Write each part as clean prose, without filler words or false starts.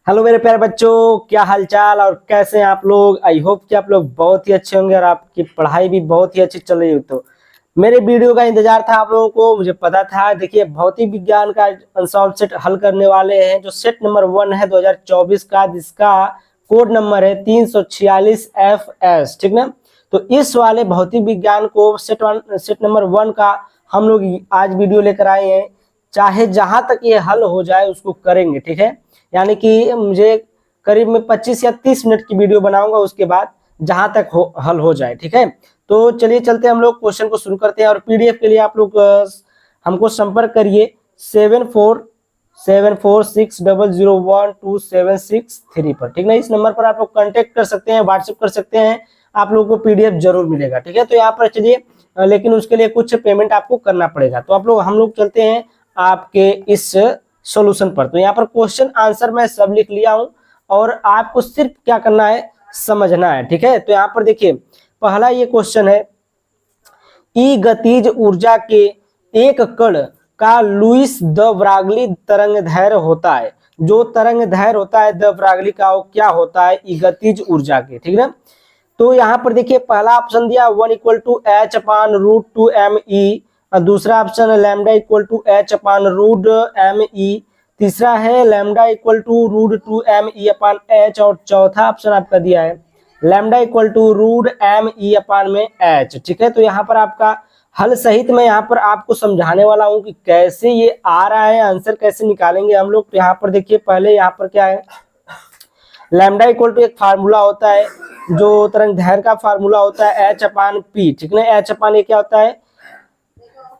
Hello मेरे प्यारे बच्चों, क्या हालचाल और कैसे हैं आप लोग। आई होप कि आप लोग बहुत ही अच्छे होंगे और आपकी पढ़ाई भी बहुत ही अच्छी चल रही हो। तो मेरे वीडियो का इंतजार था आप लोगों को, मुझे पता था। देखिए, भौतिक विज्ञान का अनसॉल्व सेट हल करने वाले हैं, जो सेट नंबर 1 है 2024 का, जिसका कोड नंबर है 346FS, ठीक ना। तो इस वाले भौतिक विज्ञान को सेट नंबर 1 का हम लोग आज वीडियो लेकर आए हैं। चाहे जहां तक ये हल हो जाए उसको करेंगे, ठीक है। यानी कि मुझे करीब में 25 या 30 मिनट की वीडियो बनाऊंगा, उसके बाद जहां तक हल हो जाए, ठीक है। तो चलिए चलते हैं, हम लोग क्वेश्चन को शुरू करते हैं। और पीडीएफ के लिए आप लोग हमको संपर्क करिए 746460012763 पर, ठीक ना। इस नंबर पर आप लोग कांटेक्ट कर सकते हैं, व्हाट्सएप कर सकते हैं, आप लोगों को पीडीएफ जरूर मिलेगा, ठीक है। तो यहाँ पर चलिए, लेकिन उसके लिए कुछ पेमेंट आपको करना पड़ेगा। तो हम लोग चलते हैं आपके इस सॉल्यूशन पर। तो यहाँ पर क्वेश्चन आंसर मैं सब लिख लिया हूं और आपको सिर्फ क्या करना है, समझना है, ठीक है। तो यहाँ पर देखिए, पहला ये क्वेश्चन है, ई गतिज ऊर्जा के एक कण का लुईस द ब्रागली तरंग दैर्घ्य होता है। जो तरंग दैर्घ्य होता है द ब्रागली का, वो क्या होता है, ई गतिज ऊर्जा के, ठीक ना। तो यहाँ पर देखिए, पहला ऑप्शन दिया 1 = H/√2mE, दूसरा ऑप्शन है लैम्डा =H/√m_E, तीसरा है लैम्डा =√2mE/H, और चौथा ऑप्शन आपका दिया है लैम्डा =√m_E/H, ठीक है। तो यहाँ पर आपका हल सहित मैं यहाँ पर आपको समझाने वाला हूँ कि कैसे ये आ रहा है, आंसर कैसे निकालेंगे हम लोग। तो यहाँ पर देखिए, पहले यहाँ पर क्या है, लैम्डा = एक फार्मूला होता है, जो तरंग दैर्घ्य का फार्मूला होता है H/P, ठीक ना। H/A क्या होता है,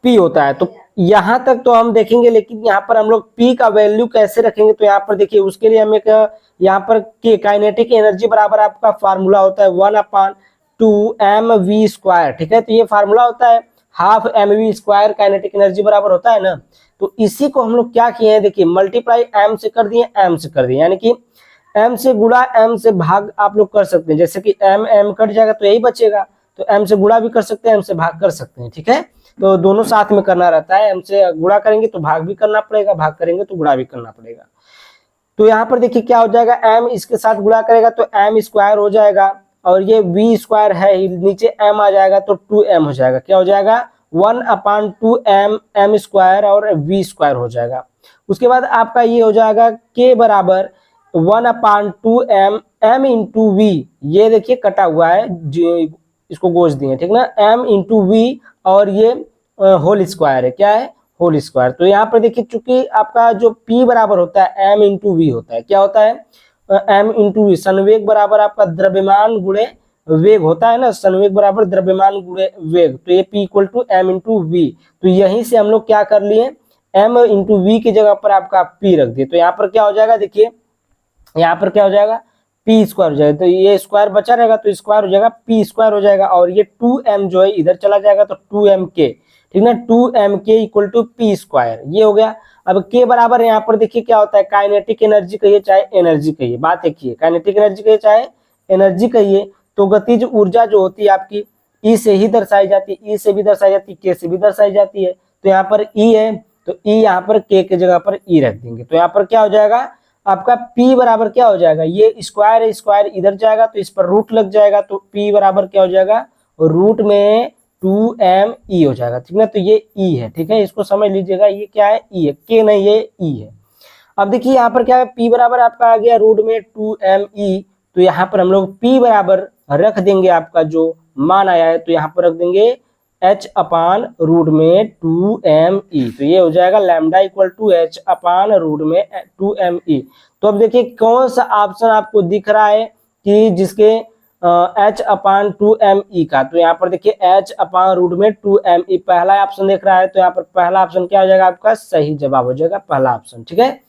P होता है। तो यहां तक तो हम देखेंगे, लेकिन यहाँ पर हम लोग P का वैल्यू कैसे रखेंगे। तो यहाँ पर देखिए, उसके लिए हम एक यहाँ पर काइनेटिक एनर्जी बराबर आपका फार्मूला होता है 1/2mv², ठीक है। तो ये फार्मूला होता है 12mv² काइनेटिक एनर्जी बराबर होता है ना। तो इसी को हम लोग क्या किए हैं, देखिए मल्टीप्लाई m से कर दिए, m से कर दिए, यानी कि m से गुणा m से भाग आप लोग कर सकते हैं। जैसे कि m कट जाएगा तो यही बचेगा, तो m से गुणा भी कर सकते हैं, m से भाग कर सकते हैं, ठीक है। तो दोनों साथ में करना रहता है, m से गुणा करेंगे तो भाग भी करना पड़ेगा, भाग करेंगे तो गुणा भी करना पड़ेगा। तो यहाँ पर देखिए क्या हो जाएगा, m इसके साथ गुणा करेगा तो m² हो जाएगा, और ये v² है, नीचे m आ जाएगा तो 2m हो जाएगा। क्या हो जाएगा, 1/2m m² और v² हो जाएगा। उसके बाद आपका ये हो जाएगा k बराबर 1/2m m×v, ये देखिए कटा हुआ है, इसको गोज दिए, ठीक ना, m×v, और ये होल स्क्वायर है, क्या है, होल स्क्वायर। तो यहाँ पर देखिए, चूंकि आपका जो P बराबर होता है m×v होता है, क्या होता है, m×v, संवेग बराबर आपका द्रव्यमान गुणे वेग होता है ना, संवेग बराबर द्रव्यमान गुणे वेग। तो ये P = m×v। तो यहीं से हम लोग क्या कर लिए, m×v की जगह पर आपका P रख दिए। तो यहाँ पर क्या हो जाएगा, देखिए यहाँ पर क्या हो जाएगा, P² हो जाएगा। तो ये स्क्वायर बचा रहेगा तो स्क्वायर हो जाएगा, P² हो जाएगा, और ये 2m जो है इधर चला जाएगा तो 2mk, ठीक ना, 2mk = P², ये हो गया। अब k बराबर यहाँ पर देखिए क्या होता है, काइनेटिक एनर्जी कहिए चाहे एनर्जी कहिए, बात एक ही है, काइनेटिक एनर्जी कहिए चाहे एनर्जी कहिए। तो गतिज ऊर्जा जो होती है आपकी E से ही दर्शाई जाती है, E से भी दर्शाई जाती है, K से भी दर्शाई जाती है। तो यहाँ पर E है तो E यहाँ पर K की जगह पर E रख देंगे। तो यहाँ पर क्या हो जाएगा, आपका P बराबर क्या हो जाएगा, ये स्क्वायर है, स्क्वायर इधर जाएगा तो इस पर रूट लग जाएगा, तो P बराबर क्या हो जाएगा, रूट में 2mE हो जाएगा, ठीक ना। तो ये E है, ठीक है, इसको समझ लीजिएगा, ये क्या है, E है, K नहीं, ये E है। अब देखिए यहाँ पर क्या है, P बराबर आपका आ गया रूट में 2mE। तो यहाँ पर हम लोग P बराबर रख देंगे, आपका जो मान आया है तो यहाँ पर रख देंगे H/√2mE। तो ये हो जाएगा लैम्डा = H/√2mE। तो अब देखिए कौन सा ऑप्शन आपको दिख रहा है कि जिसके H/2mE का। तो यहाँ पर देखिए H/√2mE पहला ऑप्शन देख रहा है, तो यहाँ पर पहला ऑप्शन क्या हो जाएगा, आपका सही जवाब हो जाएगा पहला ऑप्शन, ठीक है।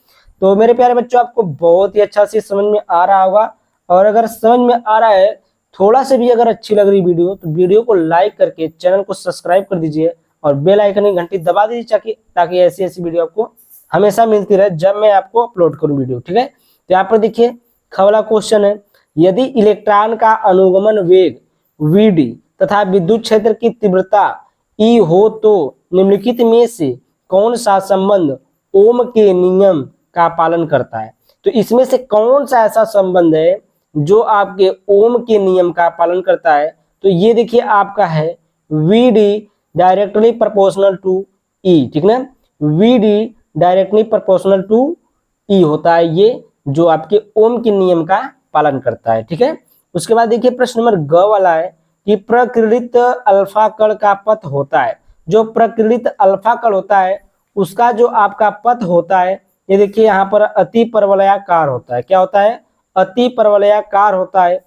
तो मेरे प्यारे बच्चों, आपको बहुत ही अच्छा से समझ में आ रहा होगा, और अगर समझ में आ रहा है, थोड़ा से भी अगर अच्छी लग रही वीडियो, तो वीडियो को लाइक करके चैनल को सब्सक्राइब कर दीजिए, और बेल आइकन की घंटी दबा दीजिए, ताकि ऐसी ऐसी वीडियो आपको हमेशा मिलती रहे जब मैं आपको अपलोड करूं वीडियो, ठीक है। तो यहाँ पर देखिए खगला क्वेश्चन है, यदि इलेक्ट्रॉन का अनुगमन वेग Vd तथा विद्युत क्षेत्र की तीव्रता E हो, तो निम्नलिखित में से कौन सा संबंध ओम के नियम का पालन करता है। तो इसमें से कौन सा ऐसा संबंध है जो आपके ओम के नियम का पालन करता है? तो ये देखिए आपका है V D directly proportional to E, ठीक ना, V D directly proportional to E होता है ये, जो आपके ओम के नियम का पालन करता है, ठीक है। उसके बाद देखिए प्रश्न नंबर ग वाला है कि प्रकीर्णित अल्फा कण का पथ होता है। जो प्रकीर्णित अल्फा कण होता है उसका जो आपका पथ होता है, ये देखिए यहाँ पर अति परवलयाकार होता है। क्या होता है? अति परवलयाकार होता है।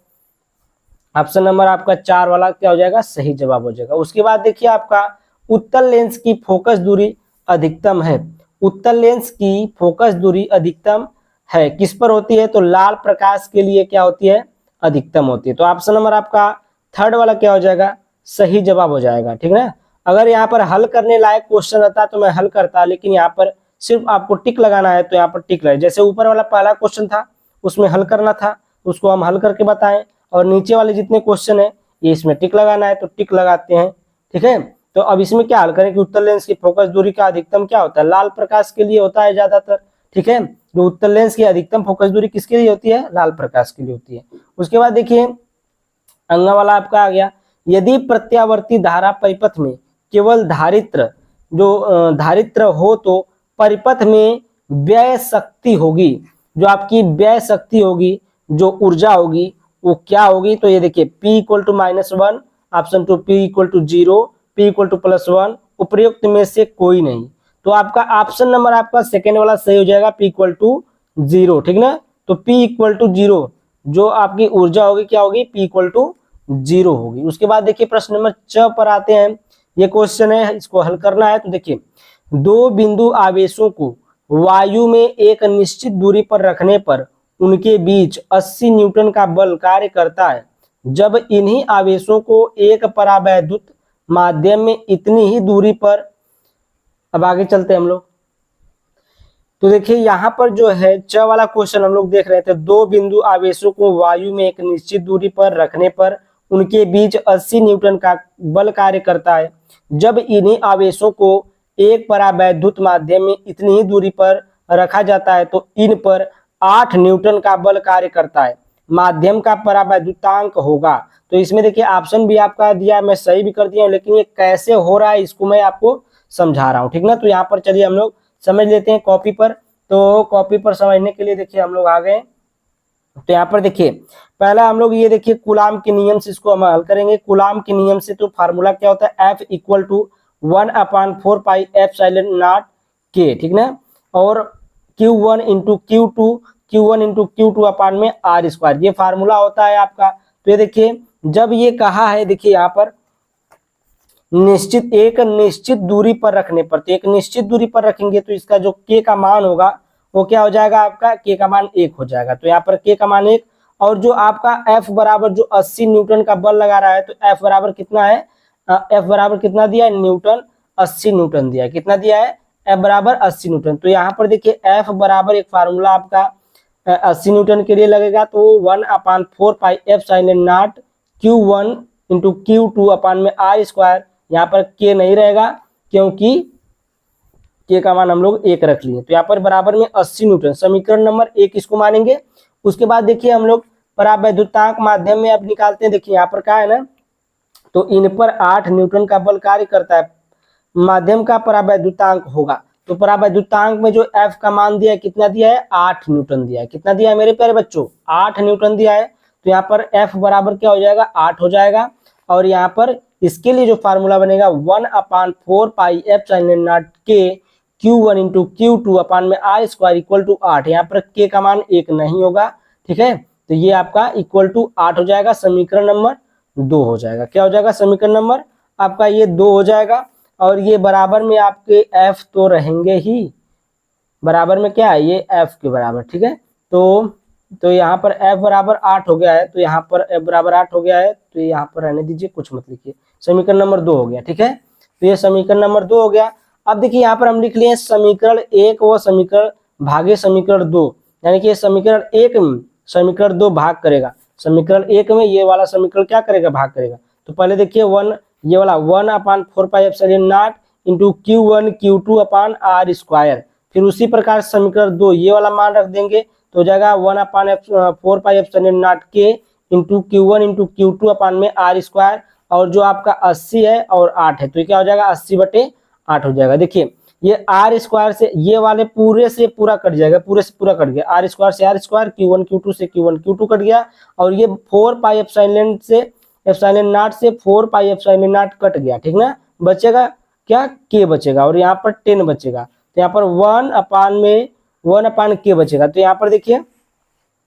ऑप्शन नंबर आपका 4 वाला क्या हो जाएगा? सही जवाब हो जाएगा। उसके बाद देखिए आपका उत्तल लेंस की फोकस दूरी अधिकतम है। उत्तल लेंस की फोकस दूरी अधिकतम है, किस पर होती है? तो लाल प्रकाश के लिए क्या होती है? अधिकतम होती है। तो ऑप्शन नंबर आपका 3rd वाला क्या हो जाएगा? सही जवाब हो जाएगा, ठीक है। अगर यहाँ पर हल करने लायक क्वेश्चन रहता तो मैं हल करता, लेकिन यहाँ पर सिर्फ आपको टिक लगाना है, तो यहाँ पर टिक लगे। जैसे ऊपर वाला पहला क्वेश्चन था उसमें हल करना था, उसको हम हल करके बताएं, और नीचे वाले जितने क्वेश्चन है ये इसमें टिक लगाना है, तो टिक लगाते हैं, ठीक है। तो अब इसमें क्या हल करें कि उत्तल लेंस की फोकस दूरी का अधिकतम क्या होता है? लाल प्रकाश के लिए होता है ज्यादातर, ठीक है। जो उत्तल लेंस की अधिकतम फोकस दूरी किसके लिए होती है? लाल प्रकाश के लिए होती है। उसके बाद देखिए अंगा वाला आपका आ गया, यदि प्रत्यावर्ती धारा परिपथ में केवल धारित्र हो तो परिपथ में व्यय शक्ति होगी, जो आपकी व्यय शक्ति होगी, जो ऊर्जा होगी वो क्या होगी? तो ये देखिए P equal to -1, option 2 P equal to 0, P equal to +1, उपयुक्त में से कोई नहीं। तो आपका ऑप्शन नंबर आपका सेकेंड वाला सही हो जाएगा, P इक्वल टू 0, ठीक ना। तो P इक्वल टू 0 जो आपकी ऊर्जा होगी क्या होगी? P इक्वल टू 0 होगी। उसके बाद देखिए प्रश्न नंबर 6 पर आते हैं। ये क्वेश्चन है, इसको हल करना है। तो देखिए दो बिंदु आवेशों को वायु में एक निश्चित दूरी पर रखने पर उनके बीच 80 न्यूटन का बल कार्य करता है। जब इन्हीं आवेशों को एक परावैद्युत माध्यम में इतनी ही दूरी पर, अब आगे चलते हैं हम लोग। तो देखिए यहाँ पर जो है 6 वाला क्वेश्चन हम लोग देख रहे थे, दो बिंदु आवेशों को वायु में एक निश्चित दूरी पर रखने पर उनके बीच 80 न्यूटन का बल कार्य करता है। जब इन्हीं आवेशों को एक परावैद्युत माध्यम में इतनी ही दूरी पर रखा जाता है तो इन पर 8 न्यूटन का बल कार्य करता है। माध्यम का परावैद्युतांक होगा। तो इसमें देखिए ऑप्शन भी आपका दिया, मैं सही भी कर दिया हूं, लेकिन ये कैसे हो रहा है इसको मैं आपको समझा रहा हूं, ठीक ना। तो यहाँ पर चलिए हम लोग समझ लेते हैं कॉपी पर। तो कॉपी पर समझने के लिए देखिए हम लोग आ गए। तो यहाँ पर देखिए पहला हम लोग ये देखिए कूलाम के नियम से इसको हम हल करेंगे। कूलाम के नियम से तो फार्मूला क्या होता है? F equal to 1/4 pi epsilon nought K, ठीक ना। और Q1 इंटू Q2 अपान में R², ये फार्मूला होता है आपका। तो ये देखिए जब ये कहा है, देखिए यहाँ पर एक निश्चित दूरी पर रखने पर, तो एक निश्चित दूरी पर रखेंगे तो इसका जो K का मान होगा वो क्या हो जाएगा? आपका K का मान 1 हो जाएगा। तो यहाँ पर K का मान 1, और जो आपका F बराबर जो 80 न्यूटन का बल लगा रहा है, तो F बराबर कितना है? F बराबर कितना दिया है? न्यूटन, 80 न्यूटन दिया है। कितना दिया है? F बराबर 80 न्यूटन। तो यहाँ पर देखिए F बराबर एक फार्मूला आपका 80 न्यूटन के लिए लगेगा, तो 1/4 pi epsilon not Q1 into Q2 अपान में R²। यहाँ पर K नहीं रहेगा क्योंकि K का मान हम लोग 1 रख लिए। तो यहाँ पर बराबर में 80 न्यूटन, समीकरण नंबर 1 इसको मानेंगे। उसके बाद देखिए हम लोग परावैद्युतांक माध्यम में अब निकालते हैं। देखिए यहाँ पर क्या है ना, तो इन पर 8 न्यूटन का बल कार्य करता है, माध्यम का परावैद्युतांक होगा। तो परावैद्युतांक में जो F का मान दिया है, कितना दिया है? 8 न्यूटन दिया है। कितना दिया है मेरे प्यारे बच्चों? 8 न्यूटन दिया है। तो यहाँ पर F बराबर क्या हो जाएगा? 8 हो जाएगा। और यहाँ पर इसके लिए जो फार्मूला बनेगा 1/4 pi epsilon nought K Q1 into Q2 अपान में R² इक्वल टू 8। यहाँ पर K का मान 1 नहीं होगा, ठीक है। तो ये आपका इक्वल टू 8 हो जाएगा, समीकरण नंबर 2 हो जाएगा। क्या हो जाएगा? समीकरण नंबर आपका ये 2 हो जाएगा। और ये बराबर में आपके F तो रहेंगे ही, बराबर में क्या है? ये F के बराबर, ठीक है। तो यहाँ पर F बराबर 8 हो गया है, तो यहाँ पर F बराबर 8 हो गया है, तो यहाँ पर रहने दीजिए, कुछ मत लिखिए। समीकरण नंबर 2 हो गया, ठीक है। तो ये समीकरण नंबर 2 हो गया। अब देखिए यहाँ पर हम लिख लिए समीकरण 1 व समीकरण भागे समीकरण 2, यानी कि समीकरण 1 में समीकरण 2 भाग करेगा, समीकरण 1 में ये वाला समीकरण क्या करेगा? भाग करेगा। तो पहले देखिए ये वाला 1/4 pi epsilon not into Q1 Q2 upon R²। फिर उसी प्रकार समीकरण 2 ये वाला मान रख देंगे, तो हो जाएगा 1/4πε0 के इंटू Q1 इंटू Q2 अपान में R²। और जो आपका 80 है और 8 है तो ये क्या हो जाएगा 80/8 हो जाएगा। देखिए ये R² से ये वाले पूरे से पूरा कट जाएगा, पूरे से पूरा कट गया, R² से R², Q1 Q2 से Q1 Q2 कट गया, और ये 4πε0 से 4πε0 कट गया, ठीक ना। बचेगा क्या K बचेगा, और यहाँ पर 10 बचेगा, तो यहाँ पर 1/K बचेगा। तो यहाँ पर देखिए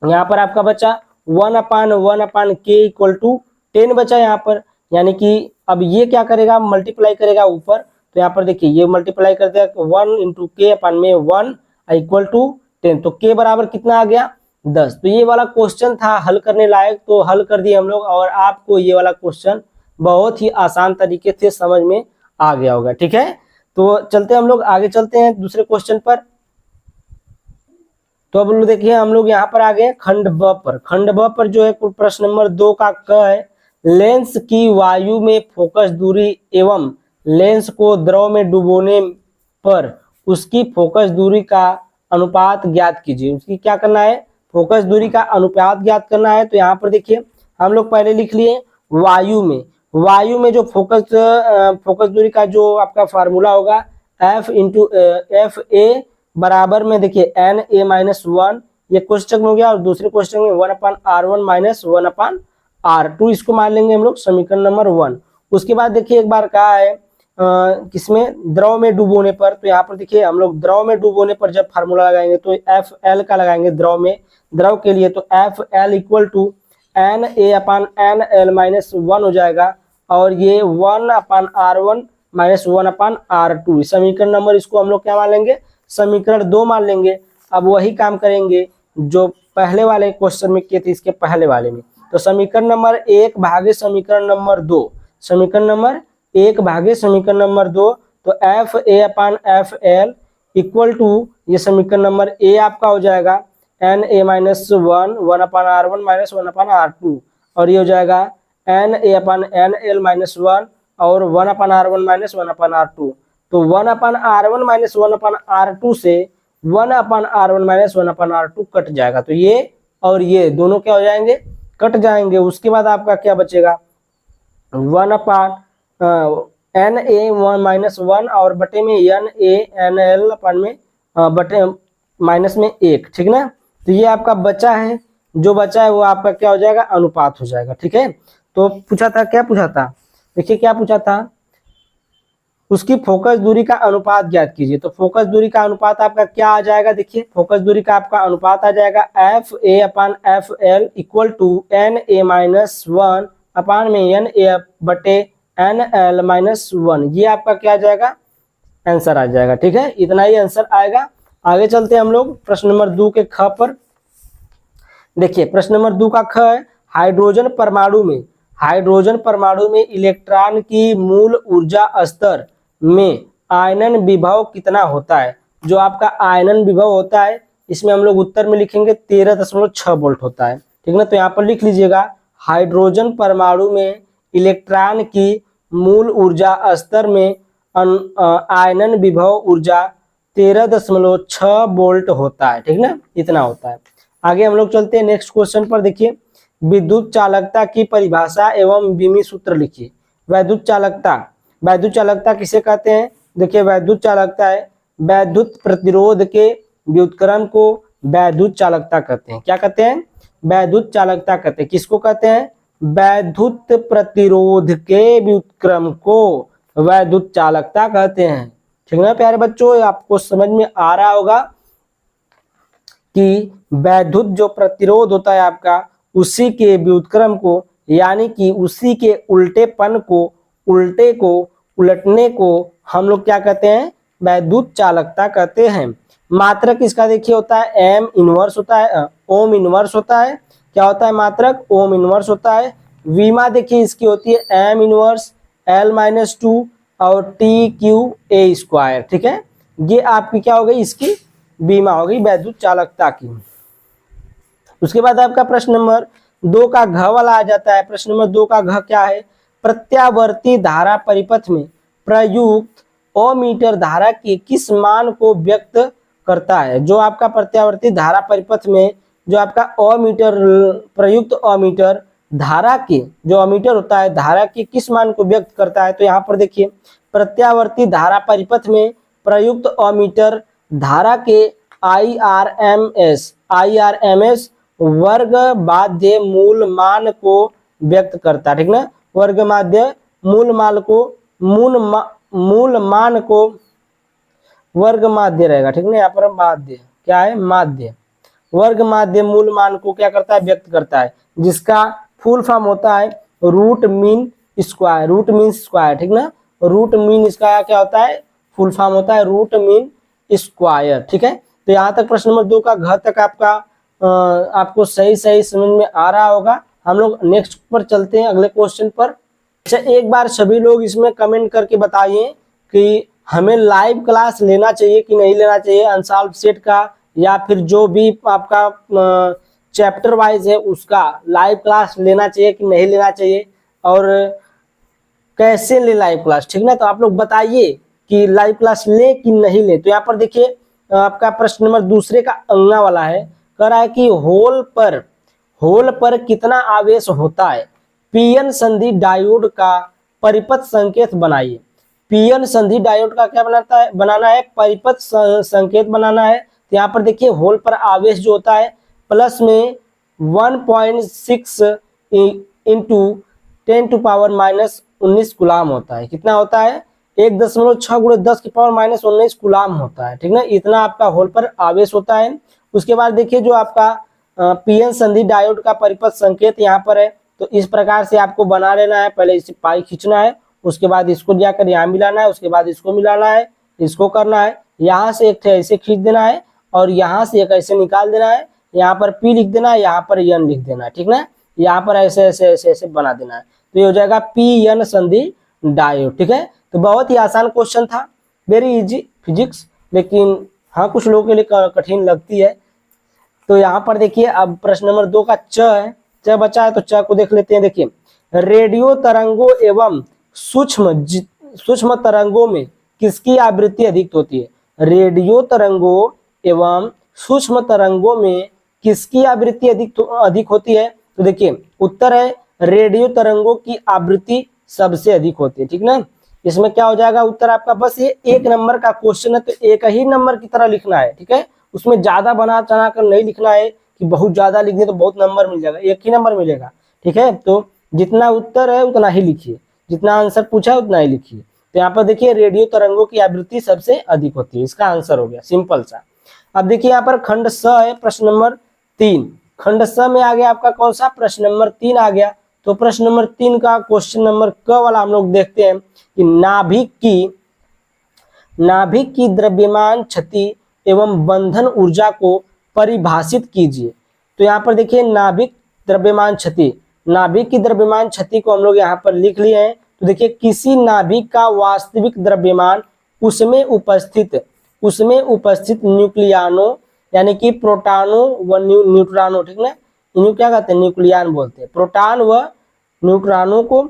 यहाँ पर आपका बचा 1/K इक्वल टू 10 बचा यहाँ पर, यानी कि अब ये क्या करेगा मल्टीप्लाई करेगा ऊपर, तो यहाँ पर देखिए ये मल्टीप्लाई कर दिया 1 इंटू के अपान में 1 इक्वल टू 10, तो के बराबर कितना आ गया 10। तो ये वाला क्वेश्चन था हल करने लायक, तो हल कर दिए हम लोग, और आपको ये वाला क्वेश्चन बहुत ही आसान तरीके से समझ में आ गया होगा, ठीक है। तो चलते हम लोग आगे चलते हैं दूसरे क्वेश्चन पर। तो अब लोग देखिए हम लोग यहाँ पर आ गए खंड ब पर। खंड ब पर जो है प्रश्न नंबर 2 का क है, लेंस की वायु में फोकस दूरी एवं लेंस को द्रव में डुबोने पर उसकी फोकस दूरी का अनुपात ज्ञात कीजिए। उसकी क्या करना है फोकस दूरी का अनुपात ज्ञात करना है। तो यहाँ पर देखिए हम लोग पहले लिख लिए वायु में जो फोकस दूरी का जो आपका फार्मूला होगा F A बराबर में देखिए Na-1, ये क्वेश्चन में हो गया, और दूसरे क्वेश्चन में 1/R1 माइनस 1/R2, इसको मान लेंगे हम लोग समीकरण नंबर 1। उसके बाद देखिए एक बार कहा है किसमें द्रव में डुबोने पर, तो यहाँ पर देखिए हम लोग द्रव में डुबोने पर जब फार्मूला लगाएंगे तो FL का लगाएंगे द्रव के लिए, तो FL equal to Na/NL minus 1 हो जाएगा, और ये 1/R1 माइनस 1/R2, समीकरण नंबर इसको हम लोग क्या मान लेंगे समीकरण 2 मान लेंगे। अब वही काम करेंगे जो पहले वाले क्वेश्चन में किए थे इसके पहले वाले में, तो समीकरण नंबर 1 भागे समीकरण नंबर 2, समीकरण नंबर 1 भागे समीकरण नंबर 2, तो FA/FL इक्वल टू ये समीकरण नंबर A आपका हो जाएगा Na-1 1/R1 माइनस 1/R2, और ये हो जाएगा Na/NL माइनस 1 और 1/R1 माइनस 1/R2। तो 1/R1 माइनस 1/R2 से 1/R1 माइनस 1/R2 कट जाएगा, तो ये और ये दोनों क्या हो जाएंगे कट जाएंगे। उसके बाद आपका क्या बचेगा 1/Na माइनस 1 और बटे में Na-NL अपन में बटे माइनस में 1, ठीक ना। तो ये आपका बचा है, जो बचा है वो आपका क्या हो जाएगा अनुपात हो जाएगा, ठीक है। तो पूछा था क्या पूछा था, देखिए क्या पूछा था, उसकी फोकस दूरी का अनुपात ज्ञात कीजिए। तो फोकस दूरी का अनुपात आपका क्या आ जाएगा, देखिए फोकस दूरी का आपका अनुपात आ जाएगा FA/FL equal to Na minus 1 अपान में Na बटे NL माइनस 1, ये आपका क्या आ जाएगा आंसर आ जाएगा, ठीक है। इतना ही आंसर आएगा। आगे चलते हैं हम लोग प्रश्न नंबर 2 के ख पर। देखिए प्रश्न नंबर 2 का ख है, हाइड्रोजन परमाणु में इलेक्ट्रॉन की मूल ऊर्जा स्तर में आयनन विभव कितना होता है। जो आपका आयनन विभव होता है इसमें हम लोग उत्तर में लिखेंगे 13.6 वोल्ट होता है, ठीक ना। तो यहाँ पर लिख लीजिएगा हाइड्रोजन परमाणु में इलेक्ट्रॉन की मूल ऊर्जा स्तर में आयनन विभव ऊर्जा 13.6 वोल्ट होता है, ठीक ना, इतना होता है। आगे हम लोग चलते हैं नेक्स्ट क्वेश्चन पर। देखिए विद्युत चालकता की परिभाषा एवं विमी सूत्र लिखिए। वैद्युत चालकता किसे कहते हैं, देखिए वैद्युत चालकता है वैद्युत प्रतिरोध के व्युत्क्रम को वैद्युत चालकता कहते हैं। क्या कहते हैं वैद्युत चालकता कहते हैं, किसको कहते हैं वैद्युत प्रतिरोध के व्युत्क्रम को वैद्युत चालकता कहते हैं, ठीक ना प्यारे बच्चों। आपको समझ में आ रहा होगा कि वैद्युत जो प्रतिरोध होता है आपका उसी के व्युत्क्रम को, यानी कि उसी के उल्टेपन को उलटने को हम लोग क्या कहते हैं वैद्युत चालकता कहते हैं। मात्रक इसका देखिए होता है ओम इनवर्स होता है। क्या होता है मात्रक ओम इनवर्स होता है। विमा देखिए इसकी होती है एम इनवर्स L-2 और TQ_A², ठीक है। ये आपकी क्या हो गई इसकी बीमा हो गई वैद्युत चालकता की। उसके बाद आपका प्रश्न नंबर 2 का घ वाला आ जाता है। प्रश्न नंबर 2 का घ क्या है, प्रत्यावर्ती धारा परिपथ में प्रयुक्त ओमीटर धारा के किस मान को व्यक्त करता है। जो आपका प्रत्यावर्ती धारा परिपथ में जो आपका अमीटर प्रयुक्त अमीटर धारा के जो अमीटर होता है धारा के किस मान को व्यक्त करता है, तो यहाँ पर देखिए प्रत्यावर्ती धारा परिपथ में प्रयुक्त अमीटर धारा के IRMS वर्ग बाध्य मूल मान को व्यक्त करता है, ठीक ना। वर्ग माध्य मूल मान को मूल मान को वर्ग माध्य रहेगा, ठीक ना। यहाँ पर माध्य क्या है, माध्य वर्ग माध्य मूल मान को क्या करता है, व्यक्त करता है, जिसका फुल फॉर्म होता है root mean square, root mean square, ठीक ना। रूट मीन इसका क्या होता है, फुल फॉर्म होता है रूट मीन स्क्वायर, ठीक है। तो यहाँ तक प्रश्न नंबर 2 का घ तक आपका आपको सही समझ में आ रहा होगा। हम लोग नेक्स्ट पर चलते हैं, अगले क्वेश्चन पर। अच्छा, एक बार सभी लोग इसमें कमेंट करके बताइए कि हमें लाइव क्लास लेना चाहिए कि नहीं लेना चाहिए अनसॉल्व सेट का, या फिर जो भी आपका चैप्टर वाइज है उसका लाइव क्लास लेना चाहिए कि नहीं लेना चाहिए, और कैसे ले लाइव क्लास, ठीक ना। तो आप लोग बताइए कि लाइव क्लास ले कि नहीं ले। तो यहाँ पर देखिए आपका प्रश्न नंबर दूसरे का अंगना वाला है, कह रहा है कि होल पर कितना आवेश होता है, पीएन संधि डायोड का परिपथ संकेत बनाइए। पीएन संधि डायोड का क्या बनाना है, परिपथ संकेत बनाना है। तो यहाँ पर देखिए होल पर आवेश जो होता है प्लस में 1.6 इंटू 10⁻⁻19 गुलाम होता है। कितना होता है, 1.6 × 10⁻⁻19 गुलाम होता है, ठीक ना। इतना आपका होल पर आवेश होता है। उसके बाद देखिए जो आपका पीएन संधि डायोड का परिपथ संकेत यहाँ पर है, तो इस प्रकार से आपको बना लेना है। पहले इसे पाई खींचना है, उसके बाद इसको जाकर यहाँ मिलाना है, उसके बाद इसको मिलाना है, इसको करना है, यहाँ से एक ऐसे खींच देना है और यहाँ से एक ऐसे निकाल देना है, यहाँ पर P लिख देना है, यहाँ पर N लिख देना है, ठीक ना। यहाँ पर ऐसे ऐसे ऐसे ऐसे बना देना है, तो ये हो जाएगा पीएन संधि डायोड, ठीक है। तो बहुत ही आसान क्वेश्चन था, वेरी इजी फिजिक्स, लेकिन हाँ कुछ लोगों के लिए कठिन लगती है। तो यहाँ पर देखिए अब प्रश्न नंबर 2 का च है, च बचा है, तो च को देख लेते हैं। देखिए रेडियो तरंगों एवं सूक्ष्म तरंगों में किसकी आवृत्ति अधिक होती है। रेडियो तरंगों एवं सूक्ष्म तरंगों में किसकी आवृत्ति अधिक होती है, तो देखिए उत्तर है रेडियो तरंगों की आवृत्ति सबसे अधिक होती है, ठीक ना। इसमें क्या हो जाएगा उत्तर आपका, बस ये 1 नंबर का क्वेश्चन है तो एक ही नंबर की तरह लिखना है, ठीक है। उसमें ज्यादा बना चढ़ा कर नहीं लिखना है कि बहुत ज्यादा लिख दे तो बहुत नंबर मिल जाएगा, एक ही नंबर मिलेगा, ठीक है। तो जितना उत्तर है उतना ही लिखिए, जितना आंसर पूछा है उतना ही लिखिए। तो यहाँ पर देखिए रेडियो तरंगों की आवृत्ति सबसे अधिक होती है, इसका आंसर हो गया सिंपल सा। अब देखिए यहाँ पर खंड स है, प्रश्न नंबर 3। खंड स में आ गया आपका कौन सा, प्रश्न नंबर 3 आ गया। तो प्रश्न नंबर 3 का क्वेश्चन नंबर क वाला हम लोग देखते हैं कि नाभिक की द्रव्यमान क्षति एवं बंधन ऊर्जा को परिभाषित कीजिए। तो यहाँ पर देखिए नाभिक की द्रव्यमान क्षति को हम लोग यहाँ पर लिख लिए हैं। तो देखिए किसी नाभिक का वास्तविक द्रव्यमान उसमें उपस्थित न्यूक्लियानों यानी कि प्रोटॉनों व न्यूट्रॉनों, ठीक ना, इन्हें क्या कहते हैं, न्यूक्लियान बोलते हैं। प्रोटॉन व न्यूट्रॉनों को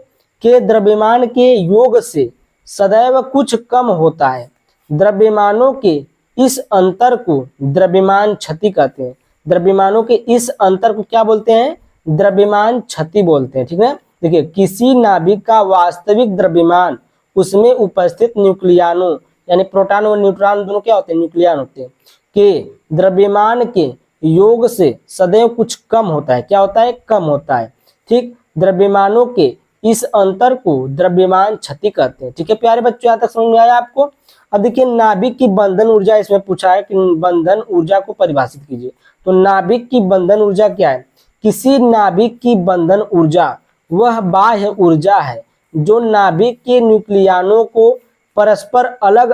के द्रव्यमान के योग से सदैव कुछ कम होता है। द्रव्यमानों के इस अंतर को द्रव्यमान क्षति कहते हैं। द्रव्यमानों के इस अंतर को क्या बोलते हैं, द्रव्यमान क्षति बोलते हैं, ठीक है। देखिए किसी नाभिक का वास्तविक द्रव्यमान उसमें उपस्थित न्यूक्लियानों यानी प्रोटॉन और न्यूट्रॉन दोनों क्या होते हैं, न्यूक्लियान होते हैं, के द्रव्यमान के योग से सदैव कुछ कम होता है। क्या होता है, कम होता है, ठीक। द्रव्यमानों के इस अंतर को द्रव्यमान क्षति कहते हैं, ठीक है प्यारे बच्चों, यहाँ तक समझ में आया आपको। अब देखिए नाभिक की बंधन ऊर्जा इसमें पूछा है कि बंधन ऊर्जा को परिभाषित कीजिए। तो नाभिक की बंधन ऊर्जा क्या है, किसी नाभिक की बंधन ऊर्जा वह बाह्य ऊर्जा है जो नाभिक के न्यूक्लियानों को परस्पर अलग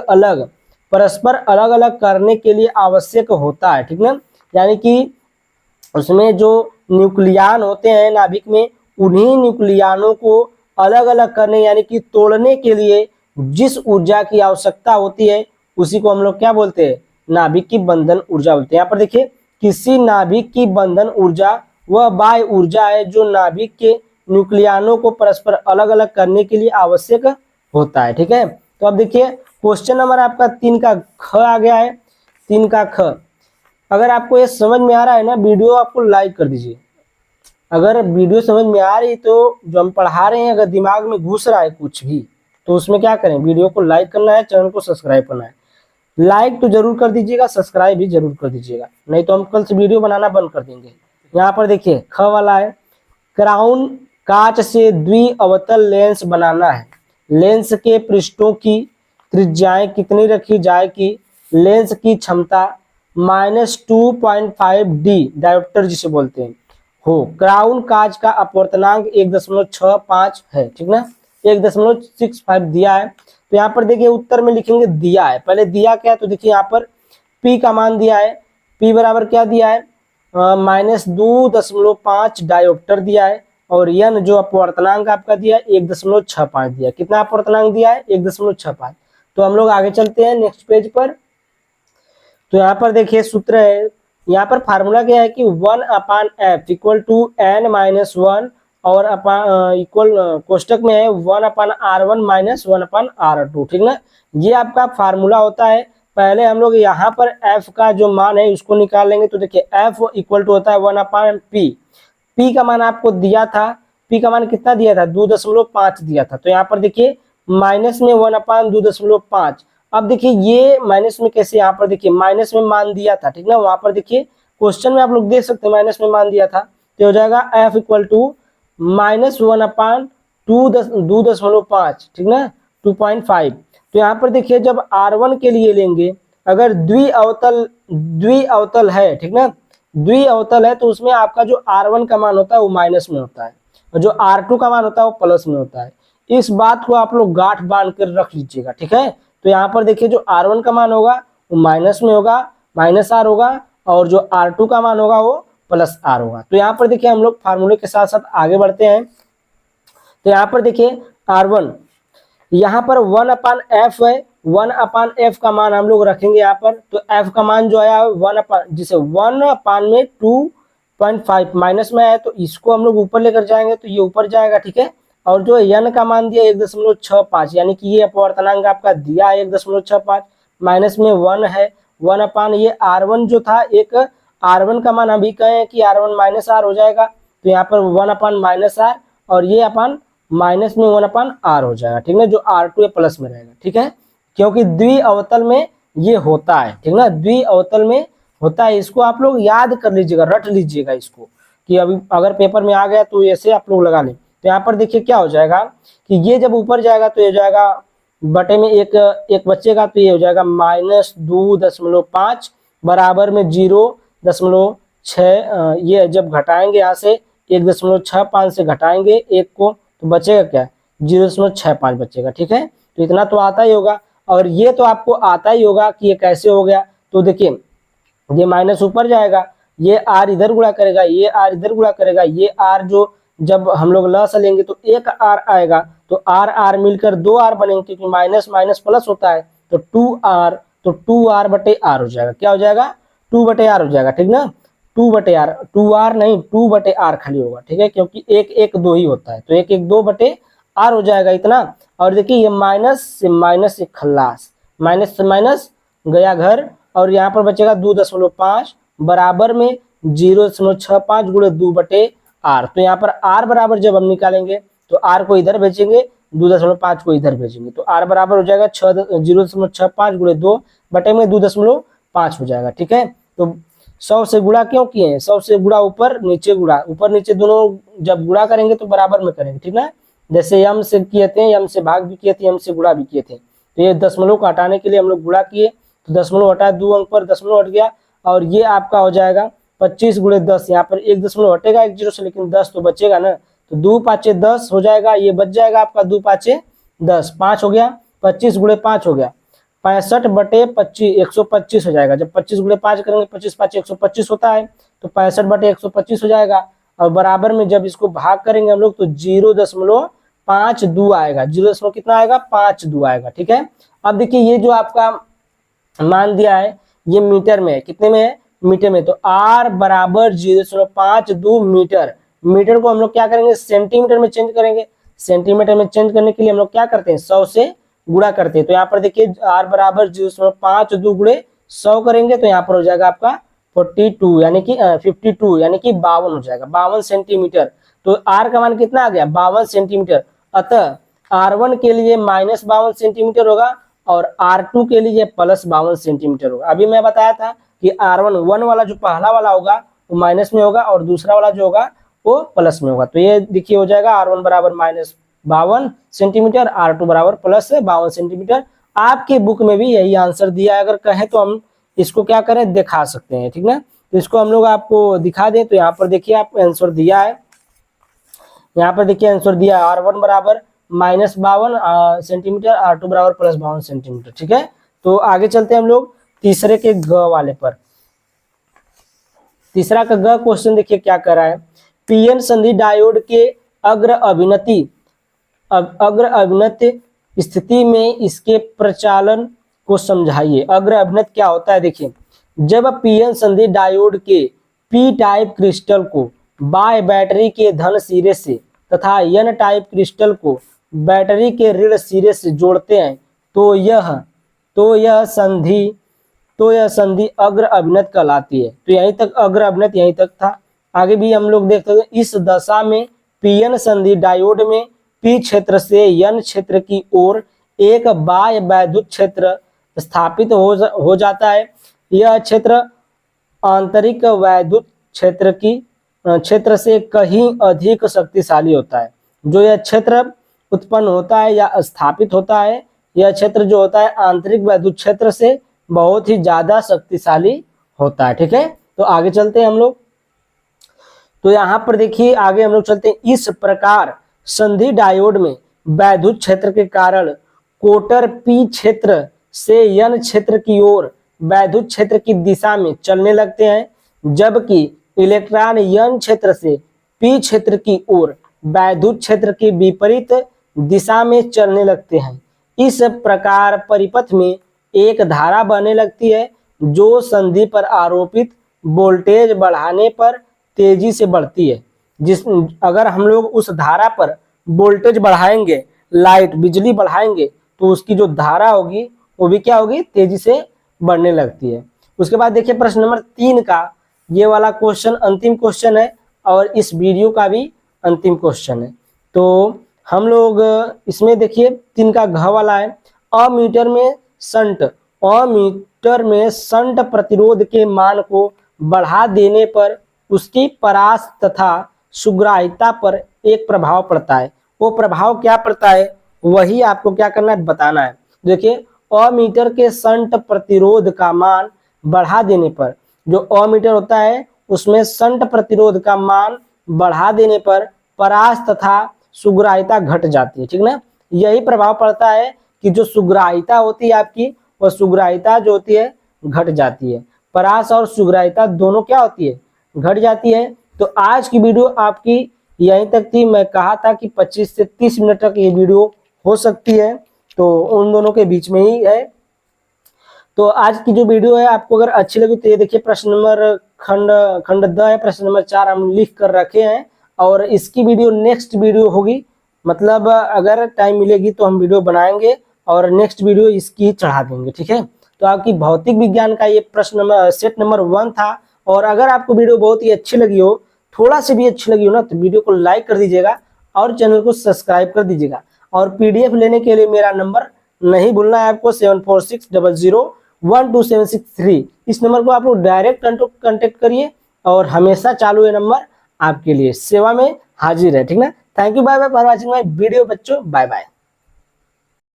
अलग करने के लिए आवश्यक होता है, ठीक ना। यानी कि उसमें जो न्यूक्लियान होते हैं नाभिक में, उन्हीं न्यूक्लियानों को अलग अलग करने यानी कि तोड़ने के लिए जिस ऊर्जा की आवश्यकता होती है उसी को हम लोग क्या बोलते हैं, नाभिक की बंधन ऊर्जा बोलते हैं। यहाँ पर देखिए किसी नाभिक की बंधन ऊर्जा वह बाह्य ऊर्जा है जो नाभिक के न्यूक्लियानों को परस्पर अलग अलग करने के लिए आवश्यक होता है, ठीक है। तो अब देखिए क्वेश्चन नंबर आपका 3 का ख आ गया है। 3 का ख। अगर आपको ये समझ में आ रहा है ना, वीडियो आपको लाइक कर दीजिए। अगर वीडियो समझ में आ रही तो जो हम पढ़ा रहे हैं अगर दिमाग में घुस रहा है कुछ भी, तो उसमें क्या करें, वीडियो को लाइक करना है, चैनल को सब्सक्राइब करना है। लाइक तो जरूर कर दीजिएगा, सब्सक्राइब भी जरूर कर दीजिएगा, नहीं तो हम कल से वीडियो बनाना बंद कर देंगे। यहाँ पर देखिए ख वाला है, क्राउन कांच से द्विअवतल लेंस बनाना है। लेंस के पृष्ठों की त्रिज्याएं कितनी रखी जाएगी। लेंस की क्षमता -2.5D डायोप्टर जिसे बोलते हैं हो। क्राउन कांच का अपवर्तनांक 1.65 है, ठीक ना, 1.65 दिया है। तो यहाँ पर देखिए उत्तर में लिखेंगे दिया है, पहले दिया क्या है तो देखिए यहाँ पर P का मान दिया है, P बराबर क्या दिया है, -2.5 डायोप्टर दिया है, और n जो अपवर्तनांक आपका दिया है 1.65 दिया है। कितना अपवर्तनांक दिया है, 1.65। तो हम लोग आगे चलते हैं नेक्स्ट पेज पर। तो यहाँ पर देखिए सूत्र है, यहाँ पर फार्मूला क्या है कि 1/f इक्वल टू n-1 और इक्वल कोष्टक में है 1/r1 माइनस 1/r2, ठीक ना। ये आपका फार्मूला होता है। पहले हम लोग यहाँ पर f का जो मान है उसको निकाल लेंगे। तो देखिए f इक्वल टू होता है 1/p। p का मान आपको दिया था, p का मान कितना दिया था, 2.5 दिया था। तो यहाँ पर देखिए माइनस में 1/2.5। अब देखिए ये माइनस में कैसे, यहाँ पर देखिए माइनस में मान दिया था, ठीक ना, वहां पर देखिए क्वेश्चन में आप लोग देख सकते हैं माइनस में मान दिया था। तो हो जाएगा f इक्वल टू -1/2.5, ठीक ना, 2.5। तो यहाँ पर देखिए जब R1 के लिए लेंगे, अगर द्विअवतल है, ठीक ना, द्विअवतल है तो उसमें आपका जो R1 का मान होता है वो माइनस में होता है, और जो R2 का मान होता है वो प्लस में होता है। इस बात को आप लोग गांठ बांध कर रख लीजिएगा, ठीक है। तो यहाँ पर देखिए जो R1 का मान होगा वो माइनस में होगा, -R होगा, और जो R2 का मान होगा वो +R होगा। तो यहाँ पर देखिए हम लोग फार्मूले के साथ साथ आगे बढ़ते हैं। तो यहाँ पर देखिए R1, यहाँ पर 1/f है, 1/f का मान हम लोग रखेंगे यहाँ पर। तो f का मान जो आया 1/, जिसे 1/2.5 माइनस में आया तो इसको हम लोग ऊपर लेकर जाएंगे तो ये ऊपर जाएगा, ठीक है। और जो n का मान दिया 1.65, यानी कि ये अपवर्तनांक आपका दिया है 1.65, माइनस में 1 है, 1/, ये R1 जो था, एक R1 का मान अभी कहे हैं कि R1 -R हो जाएगा। तो यहाँ पर 1/-R और ये अपन माइनस में 1/R हो जाएगा, ठीक है, जो R2 प्लस में रहेगा, ठीक है, क्योंकि द्विअवतल में ये होता है, ठीक ना, द्विअवतल में होता है। इसको आप लोग याद कर लीजिएगा, रट लीजिएगा इसको, कि अभी अगर पेपर में आ गया तो ऐसे आप लोग लगा लें। तो यहाँ पर देखिए क्या हो जाएगा कि ये जब ऊपर जाएगा तो ये हो जाएगा बटे में एक बचेगा, तो ये हो जाएगा -2.5 बराबर में 0.6। ये जब घटाएंगे यहाँ से 1.65 से घटाएंगे एक को तो बचेगा क्या, 0.65 बचेगा, ठीक है। तो इतना तो आता ही होगा, और ये तो आपको आता ही होगा कि ये कैसे हो गया। तो देखिए ये माइनस ऊपर जाएगा, ये r इधर गुणा करेगा, ये r इधर गुणा करेगा, ये r जो जब हम लोग लस लेंगे तो एक r आएगा, तो r मिलकर 2r बनेंगे, क्योंकि माइनस माइनस प्लस होता है। तो 2r, तो 2r/r हो जाएगा, क्या हो जाएगा, 2/r हो जाएगा, ठीक ना, 2/r, 2r नहीं 2/r खाली होगा, ठीक है, क्योंकि 1 ही होता है, तो 1 2/r हो जाएगा इतना। और देखिए ये माइनस से माइनस एक खल्लास, माइनस से माइनस गया घर, और यहाँ पर बचेगा 2.5 बराबर में 0.65 गुणे 2/r। तो यहाँ पर r बराबर जब हम निकालेंगे तो r को इधर भेजेंगे, 2.5 को इधर भेजेंगे, तो r बराबर हो जाएगा 0.65 गुणे 2 बटे में 2.5 हो जाएगा, ठीक है। तो 100 से गुणा क्यों किए हैं, 100 से गुणा ऊपर नीचे गुणा, ऊपर नीचे दोनों जब गुणा करेंगे तो बराबर में करेंगे, ठीक ना। जैसे यम से किए थे, यम से भाग भी किए थे, यम से गुणा भी किए थे। तो ये दशमलव को हटाने के लिए हम लोग गुणा किए, तो दशमलव हटा, 2 अंक पर दशमलव हट गया, और ये आपका हो जाएगा 25 गुणे 10। यहाँ पर एक दशमलव हटेगा एक जीरो से, लेकिन 10 तो बचेगा ना, तो 2×5 = 10 हो जाएगा, ये बच जाएगा आपका 2×5 = 10, 5 हो गया, 25 गुणे 5 हो गया, 65/25 125 हो जाएगा। जब 25 गुणे 5 करेंगे 25×5 125 होता है, तो 65/125 हो जाएगा। और बराबर में जब इसको भाग करेंगे हम लोग तो 0.52 आएगा, 0 कितना आएगा, 52 आएगा, ठीक है। अब देखिए ये जो आपका मान दिया है ये मीटर में है, कितने में है, मीटर में। तो r बराबर 0.52 मीटर, मीटर को हम लोग क्या करेंगे, सेंटीमीटर में चेंज करेंगे। सेंटीमीटर में चेंज करने के लिए हम लोग क्या करते हैं, 100 से गुणा करते हैं। तो यहाँ पर देखिए r बराबर 0.52 गुणे 100 करेंगे तो यहाँ पर हो जाएगा आपका 42 यानी कि 52 यानी कि 52 हो जाएगा, 52 सेंटीमीटर। तो R का मान कितना आ गया, 52 सेंटीमीटर। अतः R1 के लिए -52 सेंटीमीटर होगा और R2 के लिए +52 सेंटीमीटर होगा। अभी मैं बताया था कि R1 1 वाला जो पहला वाला होगा वो माइनस में होगा और दूसरा वाला जो होगा वो प्लस में होगा। तो ये देखिए हो जाएगा R1 बराबर -52 सेंटीमीटर, R2 बराबर +52 सेंटीमीटर। आपके बुक में भी यही आंसर दिया है, अगर कहें तो हम इसको क्या करें, दिखा सकते हैं, ठीक ना। तो इसको हम लोग आपको दिखा दें तो यहाँ पर देखिए आप आंसर दिया है, यहाँ पर देखिए आंसर दिया है R1 बराबर -52 सेंटीमीटर, R2 बराबर +52 सेंटीमीटर, ठीक है। तो आगे चलते हैं हम लोग तीसरे के ग वाले पर। तीसरा का ग क्वेश्चन देखिए क्या कर रहा है, पीएन संधि डायोड के अग्र अभिनत स्थिति में इसके प्रचालन को समझाइए। अग्र अभिनत क्या होता है, देखिए जब पीएन संधि डायोड के पी टाइप क्रिस्टल को बाय बैटरी के धन सिरे से तथा एन टाइप क्रिस्टल को बैटरी के ऋण सिरे से जोड़ते हैं तो यह संधि अग्र अभिनत कहलाती है। तो यहीं तक अग्र अभिनत यहीं तक था। आगे भी हम लोग देखते हैं, इस दशा में पीएन संधि डायोड में पी क्षेत्र से एन क्षेत्र की ओर एक बाह्य वैद्युत क्षेत्र स्थापित हो जाता है। यह क्षेत्र आंतरिक वैद्युत क्षेत्र से कहीं अधिक शक्तिशाली होता है। जो यह क्षेत्र उत्पन्न होता है या स्थापित होता है, यह क्षेत्र जो होता है आंतरिक वैद्युत क्षेत्र से बहुत ही ज्यादा शक्तिशाली होता है, ठीक है। तो आगे चलते हैं हम लोग। तो यहाँ पर देखिए आगे हम लोग चलते हैं, इस प्रकार संधि डायोड में वैद्युत क्षेत्र के कारण कोटर पी क्षेत्र से एन क्षेत्र की ओर वैद्युत क्षेत्र की दिशा में चलने लगते हैं, जबकि इलेक्ट्रॉन एन क्षेत्र से पी क्षेत्र की ओर वैद्युत क्षेत्र की विपरीत दिशा में चलने लगते हैं। इस प्रकार परिपथ में एक धारा बहने लगती है जो संधि पर आरोपित वोल्टेज बढ़ाने पर तेजी से बढ़ती है। अगर हम लोग उस धारा पर वोल्टेज बढ़ाएंगे, लाइट बिजली बढ़ाएंगे, तो उसकी जो धारा होगी वो भी क्या होगी, तेजी से बढ़ने लगती है। उसके बाद देखिए प्रश्न नंबर 3 का ये वाला क्वेश्चन अंतिम क्वेश्चन है और इस वीडियो का भी अंतिम क्वेश्चन है। तो हम लोग इसमें देखिए 3 का घ वाला है, अमीटर में शंट प्रतिरोध के मान को बढ़ा देने पर उसकी परास तथा सुग्राहिता पर एक प्रभाव पड़ता है। वो प्रभाव क्या पड़ता है वही आपको क्या करना है, बताना है। देखिए अमीटर के शंट प्रतिरोध का मान बढ़ा देने पर, जो अमीटर होता है उसमें शंट प्रतिरोध का मान बढ़ा देने पर परास तथा सुग्राहिता घट जाती है, ठीक ना। यही प्रभाव पड़ता है कि जो सुग्राहिता होती है आपकी, वह सुग्राहिता जो होती है घट जाती है। परास और सुग्राहिता दोनों क्या होती है, घट जाती है। तो आज की वीडियो आपकी यहीं तक थी। मैं कहा था कि 25 से 30 मिनट तक ये वीडियो हो सकती है, तो उन दोनों के बीच में ही है। तो आज की जो वीडियो है आपको अगर अच्छी लगी तो ये देखिए प्रश्न नंबर खंड द है, प्रश्न नंबर 4 हम लिख कर रखे हैं और इसकी वीडियो नेक्स्ट वीडियो होगी, मतलब अगर टाइम मिलेगी तो हम वीडियो बनाएंगे और नेक्स्ट वीडियो इसकी चढ़ा देंगे, ठीक है। तो आपकी भौतिक विज्ञान का ये प्रश्न नंबर सेट नंबर 1 था। और अगर आपको वीडियो बहुत ही अच्छी लगी हो, थोड़ा सी भी अच्छी लगी हो ना, तो वीडियो को लाइक कर दीजिएगा और चैनल को सब्सक्राइब कर दीजिएगा। और पीडीएफ लेने के लिए मेरा नंबर नहीं भूलना है आपको, 7460012763। इस नंबर को आप लोग डायरेक्ट कांटेक्ट करिए और हमेशा चालू है नंबर आपके लिए, सेवा में हाजिर है, ठीक ना। Thank you, bye bye for watching my video बच्चों, बाय बाय।